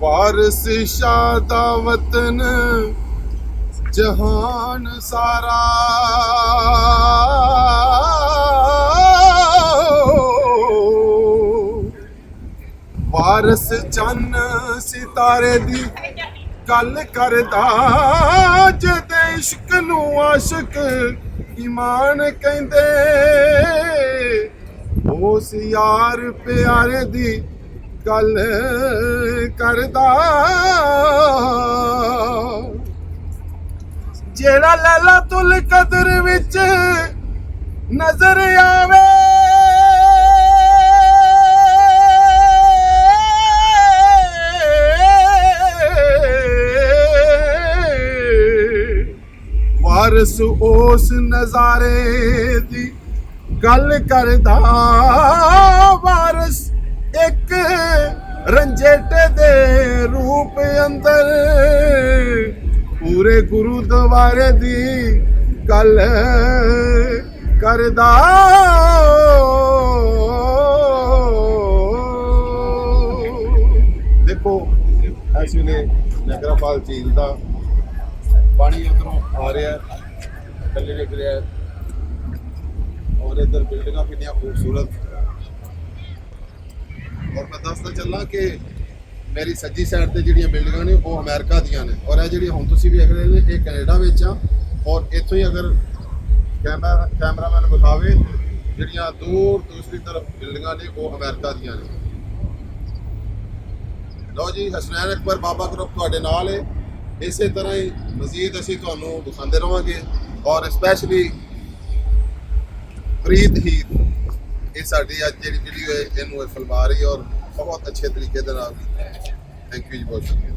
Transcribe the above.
वारिस शादा वतन जहान सारा, वारिस चन्न सितारे दी गल करदा, जदे इश्क नू आशिक ईमान कहंदे, उस यार प्यारे दी गल करदा, जेड़ा लैला तुल कदर विच नजर आवे, वारिस उस नजारे दी गल करदा, वारिस एक रंजेटे दे रूप अंदर पूरे गुरुद्वारे दी गल करदा। देखो इस वेले नायगरा फॉल झील दा पानी उधरों आ रहा है, थल्ले डिग रहा है, और इधर बिल्डिंगां कितनी खूबसूरत। और मैं दसदा चलना कि मेरी सज्जी साइड ते जिहड़ियां बिल्डिंगां ने वो अमेरिका दियां ने, और ये जिहड़ी हुण तुसीं वेख रहे हो ये कैनेडा विच आ। और इत्थों ही अगर कैमरामैन विखावे जिहड़ियां दूर दूसरी तरफ बिल्डिंगां ने वो अमेरिका दियां ने। लो जी, हसनैन अकबर बाबा ग्रुप तुहाडे नाल है, इस तरह ही मजीद असीं तुहानूं दिखाते रहांगे। और स्पैशली प्रीत हीर ये साडी अज जिहड़ी वीडियो है इहनूं फिल्मा रही और बहुत अच्छे तरीके दे नाल। थैंक यू जी, बहुत शुक्रिया।